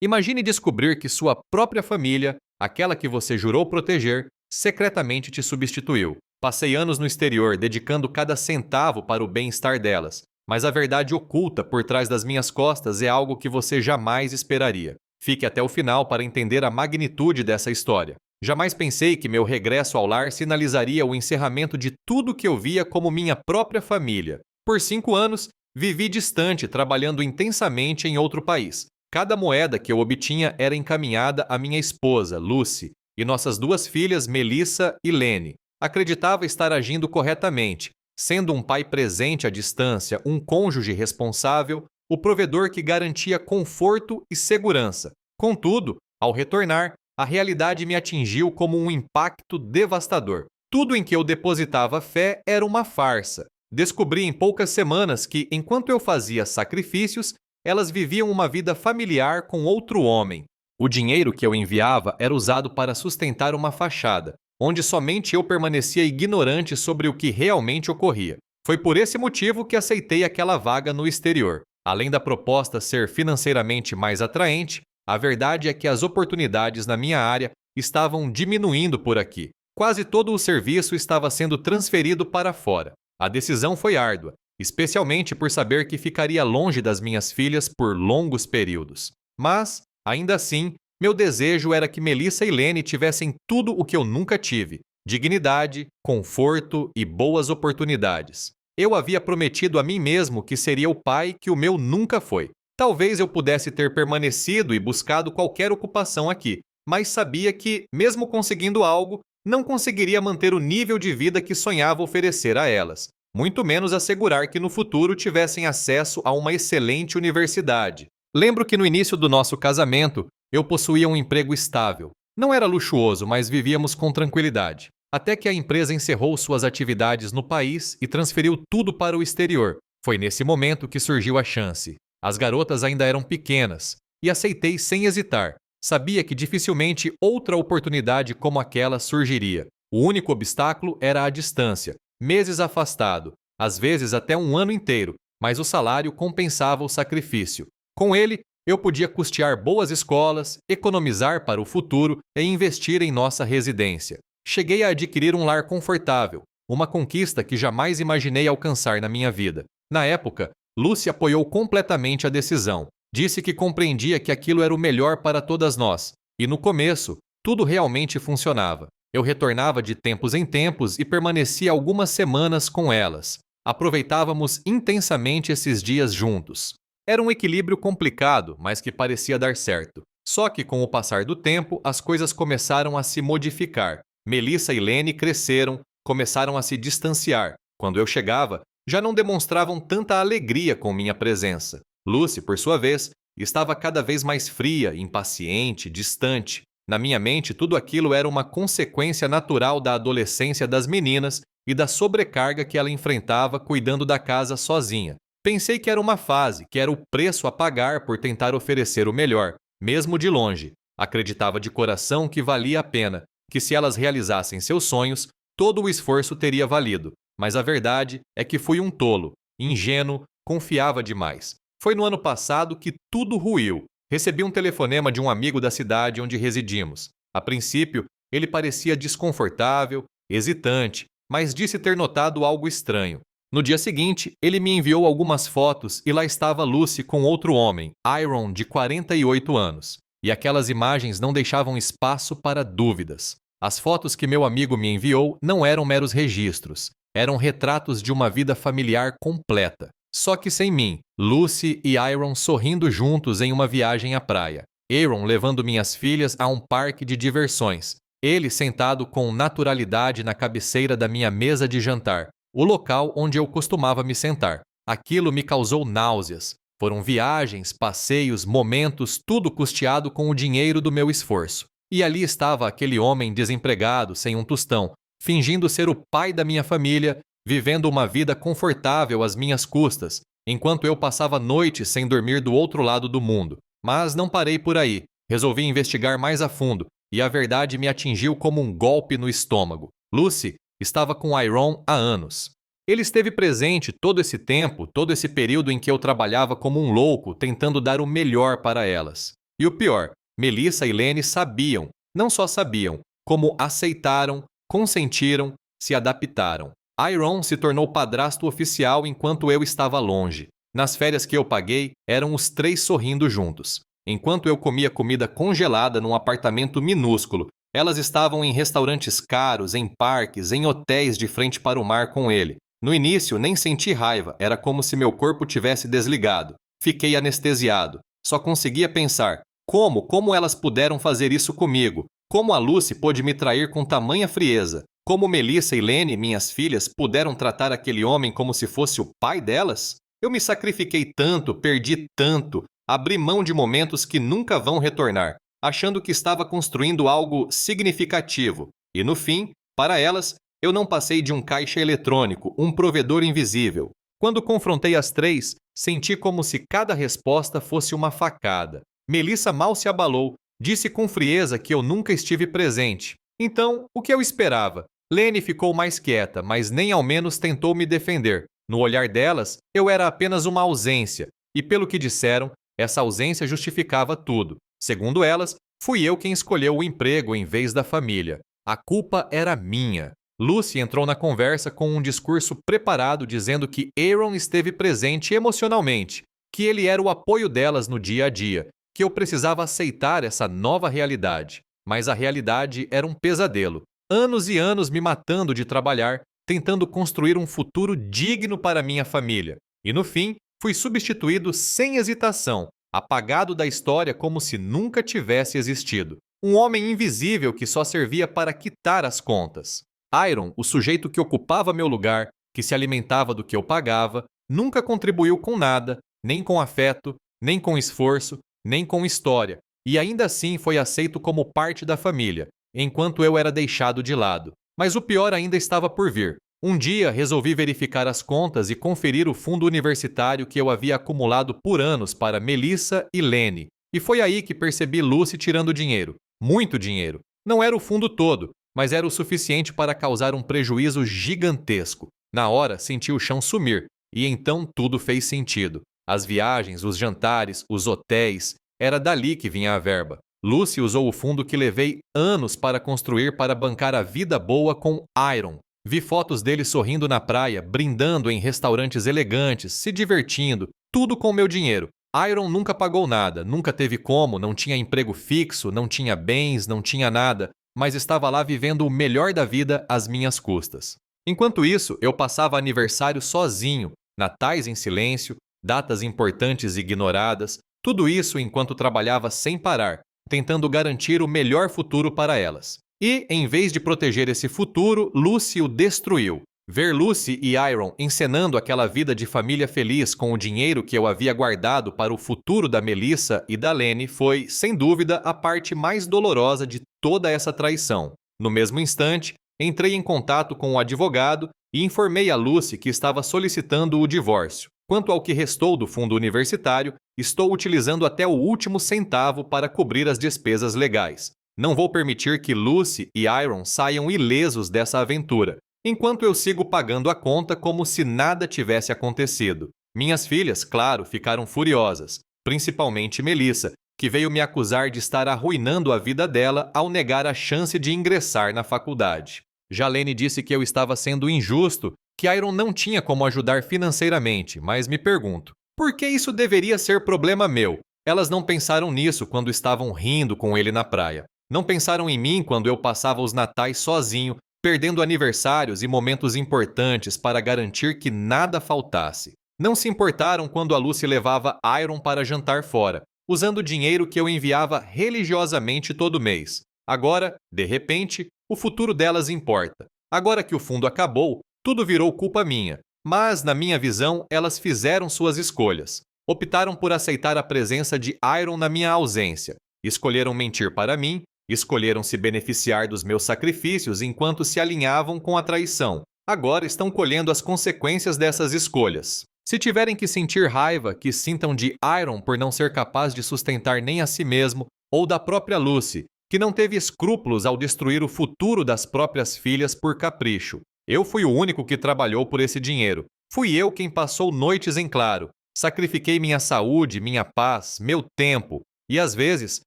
Imagine descobrir que sua própria família, aquela que você jurou proteger, secretamente te substituiu. Passei anos no exterior dedicando cada centavo para o bem-estar delas, mas a verdade oculta por trás das minhas costas é algo que você jamais esperaria. Fique até o final para entender a magnitude dessa história. Jamais pensei que meu regresso ao lar sinalizaria o encerramento de tudo que eu via como minha própria família. Por 5 anos, vivi distante, trabalhando intensamente em outro país. Cada moeda que eu obtinha era encaminhada à minha esposa, Lucy, e nossas 2 filhas, Melissa e Lene. Acreditava estar agindo corretamente, sendo um pai presente à distância, um cônjuge responsável, o provedor que garantia conforto e segurança. Contudo, ao retornar, a realidade me atingiu como um impacto devastador. Tudo em que eu depositava fé era uma farsa. Descobri em poucas semanas que, enquanto eu fazia sacrifícios, elas viviam uma vida familiar com outro homem. O dinheiro que eu enviava era usado para sustentar uma fachada, onde somente eu permanecia ignorante sobre o que realmente ocorria. Foi por esse motivo que aceitei aquela vaga no exterior. Além da proposta ser financeiramente mais atraente, a verdade é que as oportunidades na minha área estavam diminuindo por aqui. Quase todo o serviço estava sendo transferido para fora. A decisão foi árdua, especialmente por saber que ficaria longe das minhas filhas por longos períodos. Mas, ainda assim, meu desejo era que Melissa e Lene tivessem tudo o que eu nunca tive: dignidade, conforto e boas oportunidades. Eu havia prometido a mim mesmo que seria o pai que o meu nunca foi. Talvez eu pudesse ter permanecido e buscado qualquer ocupação aqui, mas sabia que, mesmo conseguindo algo, não conseguiria manter o nível de vida que sonhava oferecer a elas, muito menos assegurar que no futuro tivessem acesso a uma excelente universidade. Lembro que no início do nosso casamento, eu possuía um emprego estável. Não era luxuoso, mas vivíamos com tranquilidade. Até que a empresa encerrou suas atividades no país e transferiu tudo para o exterior. Foi nesse momento que surgiu a chance. As garotas ainda eram pequenas, e aceitei sem hesitar. Sabia que dificilmente outra oportunidade como aquela surgiria. O único obstáculo era a distância, meses afastado, às vezes até um ano inteiro, mas o salário compensava o sacrifício. Com ele, eu podia custear boas escolas, economizar para o futuro e investir em nossa residência. Cheguei a adquirir um lar confortável, uma conquista que jamais imaginei alcançar na minha vida. Na época, Lucy apoiou completamente a decisão. Disse que compreendia que aquilo era o melhor para todas nós. E no começo, tudo realmente funcionava. Eu retornava de tempos em tempos e permanecia algumas semanas com elas. Aproveitávamos intensamente esses dias juntos. Era um equilíbrio complicado, mas que parecia dar certo. Só que com o passar do tempo, as coisas começaram a se modificar. Melissa e Lene cresceram, começaram a se distanciar. Quando eu chegava, já não demonstravam tanta alegria com minha presença. Lucy, por sua vez, estava cada vez mais fria, impaciente, distante. Na minha mente, tudo aquilo era uma consequência natural da adolescência das meninas e da sobrecarga que ela enfrentava cuidando da casa sozinha. Pensei que era uma fase, que era o preço a pagar por tentar oferecer o melhor, mesmo de longe. Acreditava de coração que valia a pena, que se elas realizassem seus sonhos, todo o esforço teria valido. Mas a verdade é que fui um tolo, ingênuo, confiava demais. Foi no ano passado que tudo ruiu. Recebi um telefonema de um amigo da cidade onde residimos. A princípio, ele parecia desconfortável, hesitante, mas disse ter notado algo estranho. No dia seguinte, ele me enviou algumas fotos e lá estava Lucy com outro homem, Iron, de 48 anos. E aquelas imagens não deixavam espaço para dúvidas. As fotos que meu amigo me enviou não eram meros registros. Eram retratos de uma vida familiar completa. Só que sem mim, Lucy e Iron sorrindo juntos em uma viagem à praia. Aaron levando minhas filhas a um parque de diversões. Ele sentado com naturalidade na cabeceira da minha mesa de jantar, o local onde eu costumava me sentar. Aquilo me causou náuseas. Foram viagens, passeios, momentos, tudo custeado com o dinheiro do meu esforço. E ali estava aquele homem desempregado, sem um tostão, fingindo ser o pai da minha família, vivendo uma vida confortável às minhas custas, enquanto eu passava noites sem dormir do outro lado do mundo. Mas não parei por aí. Resolvi investigar mais a fundo, e a verdade me atingiu como um golpe no estômago. Lucy estava com Iron há anos. Ele esteve presente todo esse tempo, todo esse período em que eu trabalhava como um louco, tentando dar o melhor para elas. E o pior, Melissa e Lene sabiam, não só sabiam, como aceitaram, consentiram, se adaptaram. Iron se tornou padrasto oficial enquanto eu estava longe. Nas férias que eu paguei, eram os 3 sorrindo juntos. Enquanto eu comia comida congelada num apartamento minúsculo, elas estavam em restaurantes caros, em parques, em hotéis de frente para o mar com ele. No início, nem senti raiva, era como se meu corpo tivesse desligado. Fiquei anestesiado. Só conseguia pensar, como elas puderam fazer isso comigo? Como a Lucy pôde me trair com tamanha frieza? Como Melissa e Lene, minhas filhas, puderam tratar aquele homem como se fosse o pai delas? Eu me sacrifiquei tanto, perdi tanto, abri mão de momentos que nunca vão retornar, achando que estava construindo algo significativo. E no fim, para elas, eu não passei de um caixa eletrônico, um provedor invisível. Quando confrontei as 3, senti como se cada resposta fosse uma facada. Melissa mal se abalou, disse com frieza que eu nunca estive presente. Então, o que eu esperava? Lene ficou mais quieta, mas nem ao menos tentou me defender. No olhar delas, eu era apenas uma ausência, e pelo que disseram, essa ausência justificava tudo. Segundo elas, fui eu quem escolheu o emprego em vez da família. A culpa era minha. Lucy entrou na conversa com um discurso preparado dizendo que Aaron esteve presente emocionalmente, que ele era o apoio delas no dia a dia, que eu precisava aceitar essa nova realidade. Mas a realidade era um pesadelo. Anos e anos me matando de trabalhar, tentando construir um futuro digno para minha família. E no fim, fui substituído sem hesitação, apagado da história como se nunca tivesse existido. Um homem invisível que só servia para quitar as contas. Iron, o sujeito que ocupava meu lugar, que se alimentava do que eu pagava, nunca contribuiu com nada, nem com afeto, nem com esforço, nem com história, e ainda assim foi aceito como parte da família, enquanto eu era deixado de lado. Mas o pior ainda estava por vir. Um dia resolvi verificar as contas e conferir o fundo universitário que eu havia acumulado por anos para Melissa e Lene. E foi aí que percebi Lucy tirando dinheiro. Muito dinheiro. Não era o fundo todo, mas era o suficiente para causar um prejuízo gigantesco. Na hora, senti o chão sumir, e então tudo fez sentido. As viagens, os jantares, os hotéis, era dali que vinha a verba. Lucy usou o fundo que levei anos para construir para bancar a vida boa com Iron. Vi fotos dele sorrindo na praia, brindando em restaurantes elegantes, se divertindo, tudo com meu dinheiro. Iron nunca pagou nada, nunca teve como, não tinha emprego fixo, não tinha bens, não tinha nada, mas estava lá vivendo o melhor da vida às minhas custas. Enquanto isso, eu passava aniversário sozinho, natais em silêncio, datas importantes ignoradas, tudo isso enquanto trabalhava sem parar, tentando garantir o melhor futuro para elas. E, em vez de proteger esse futuro, Lucy o destruiu. Ver Lucy e Iron encenando aquela vida de família feliz com o dinheiro que eu havia guardado para o futuro da Melissa e da Lene foi, sem dúvida, a parte mais dolorosa de toda essa traição. No mesmo instante, entrei em contato com o advogado e informei a Lucy que estava solicitando o divórcio. Quanto ao que restou do fundo universitário, estou utilizando até o último centavo para cobrir as despesas legais. Não vou permitir que Lucy e Iron saiam ilesos dessa aventura, enquanto eu sigo pagando a conta como se nada tivesse acontecido. Minhas filhas, claro, ficaram furiosas, principalmente Melissa, que veio me acusar de estar arruinando a vida dela ao negar a chance de ingressar na faculdade. Jalene disse que eu estava sendo injusto, que Iron não tinha como ajudar financeiramente, mas me pergunto, por que isso deveria ser problema meu? Elas não pensaram nisso quando estavam rindo com ele na praia. Não pensaram em mim quando eu passava os natais sozinho, perdendo aniversários e momentos importantes para garantir que nada faltasse. Não se importaram quando a Lucy levava Iron para jantar fora, usando o dinheiro que eu enviava religiosamente todo mês. Agora, de repente, o futuro delas importa. Agora que o fundo acabou, tudo virou culpa minha. Mas, na minha visão, elas fizeram suas escolhas. Optaram por aceitar a presença de Iron na minha ausência. Escolheram mentir para mim, escolheram se beneficiar dos meus sacrifícios enquanto se alinhavam com a traição. Agora estão colhendo as consequências dessas escolhas. Se tiverem que sentir raiva, que sintam de Iron por não ser capaz de sustentar nem a si mesmo, ou da própria Lucy, que não teve escrúpulos ao destruir o futuro das próprias filhas por capricho. Eu fui o único que trabalhou por esse dinheiro. Fui eu quem passou noites em claro. Sacrifiquei minha saúde, minha paz, meu tempo. E às vezes,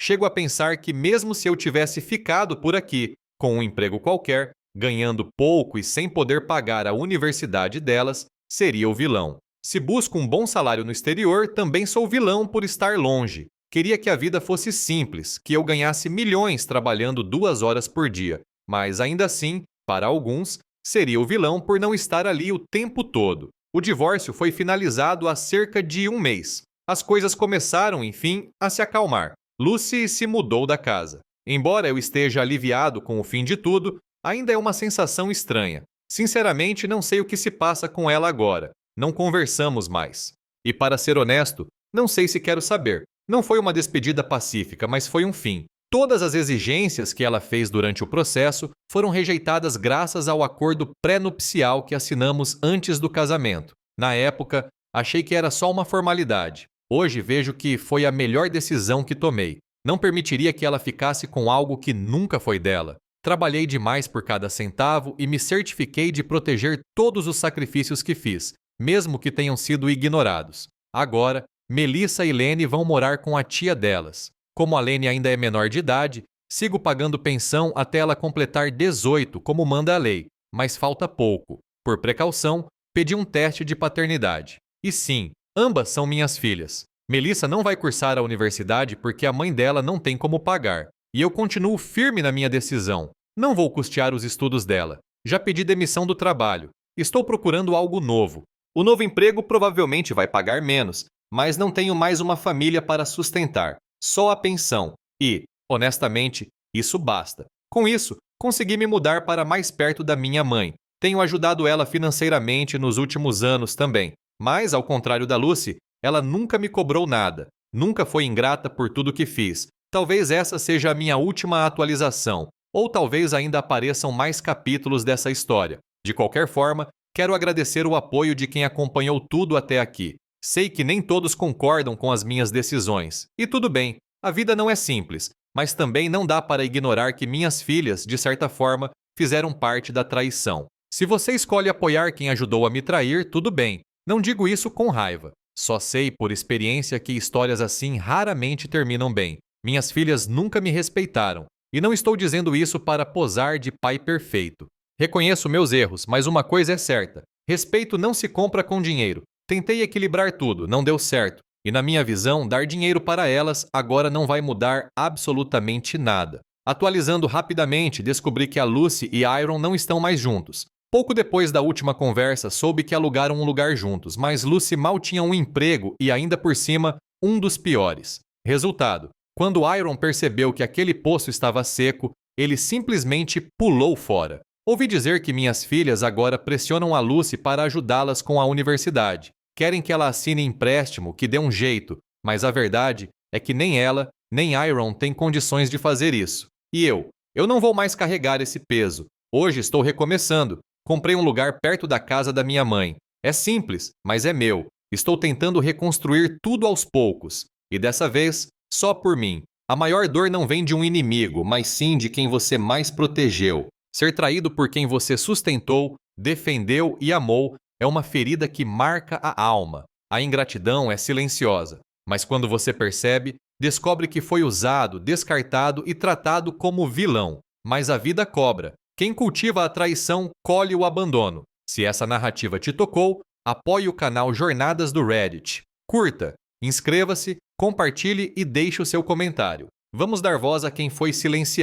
chego a pensar que mesmo se eu tivesse ficado por aqui, com um emprego qualquer, ganhando pouco e sem poder pagar a universidade delas, seria o vilão. Se busco um bom salário no exterior, também sou vilão por estar longe. Queria que a vida fosse simples, que eu ganhasse milhões trabalhando 2 horas por dia, mas ainda assim, para alguns, seria o vilão por não estar ali o tempo todo. O divórcio foi finalizado há cerca de um mês. As coisas começaram, enfim, a se acalmar. Lucy se mudou da casa. Embora eu esteja aliviado com o fim de tudo, ainda é uma sensação estranha. Sinceramente, não sei o que se passa com ela agora. Não conversamos mais. E para ser honesto, não sei se quero saber. Não foi uma despedida pacífica, mas foi um fim. Todas as exigências que ela fez durante o processo foram rejeitadas graças ao acordo pré-nupcial que assinamos antes do casamento. Na época, achei que era só uma formalidade. Hoje vejo que foi a melhor decisão que tomei. Não permitiria que ela ficasse com algo que nunca foi dela. Trabalhei demais por cada centavo e me certifiquei de proteger todos os sacrifícios que fiz, mesmo que tenham sido ignorados. Agora, Melissa e Lene vão morar com a tia delas. Como a Lene ainda é menor de idade, sigo pagando pensão até ela completar 18, como manda a lei, mas falta pouco. Por precaução, pedi um teste de paternidade. E sim, ambas são minhas filhas. Melissa não vai cursar a universidade porque a mãe dela não tem como pagar. E eu continuo firme na minha decisão. Não vou custear os estudos dela. Já pedi demissão do trabalho. Estou procurando algo novo. O novo emprego provavelmente vai pagar menos, mas não tenho mais uma família para sustentar. Só a pensão. E, honestamente, isso basta. Com isso, consegui me mudar para mais perto da minha mãe. Tenho ajudado ela financeiramente nos últimos anos também. Mas, ao contrário da Lucy, ela nunca me cobrou nada. Nunca foi ingrata por tudo que fiz. Talvez essa seja a minha última atualização. Ou talvez ainda apareçam mais capítulos dessa história. De qualquer forma, quero agradecer o apoio de quem acompanhou tudo até aqui. Sei que nem todos concordam com as minhas decisões. E tudo bem, a vida não é simples, mas também não dá para ignorar que minhas filhas, de certa forma, fizeram parte da traição. Se você escolhe apoiar quem ajudou a me trair, tudo bem. Não digo isso com raiva. Só sei por experiência que histórias assim raramente terminam bem. Minhas filhas nunca me respeitaram. E não estou dizendo isso para posar de pai perfeito. Reconheço meus erros, mas uma coisa é certa. Respeito não se compra com dinheiro. Tentei equilibrar tudo, não deu certo. E na minha visão, dar dinheiro para elas agora não vai mudar absolutamente nada. Atualizando rapidamente, descobri que a Lucy e Iron não estão mais juntos. Pouco depois da última conversa, soube que alugaram um lugar juntos, mas Lucy mal tinha um emprego e ainda por cima, um dos piores. Resultado, quando Iron percebeu que aquele poço estava seco, ele simplesmente pulou fora. Ouvi dizer que minhas filhas agora pressionam a Lucy para ajudá-las com a universidade. Querem que ela assine empréstimo, que dê um jeito, mas a verdade é que nem ela, nem Iron têm condições de fazer isso. E eu não vou mais carregar esse peso. Hoje estou recomeçando. Comprei um lugar perto da casa da minha mãe. É simples, mas é meu. Estou tentando reconstruir tudo aos poucos. E dessa vez, só por mim. A maior dor não vem de um inimigo, mas sim de quem você mais protegeu. Ser traído por quem você sustentou, defendeu e amou é uma ferida que marca a alma. A ingratidão é silenciosa, mas quando você percebe, descobre que foi usado, descartado e tratado como vilão. Mas a vida cobra. Quem cultiva a traição colhe o abandono. Se essa narrativa te tocou, apoie o canal Jornadas do Reddit. Curta, inscreva-se, compartilhe e deixe o seu comentário. Vamos dar voz a quem foi silenciado.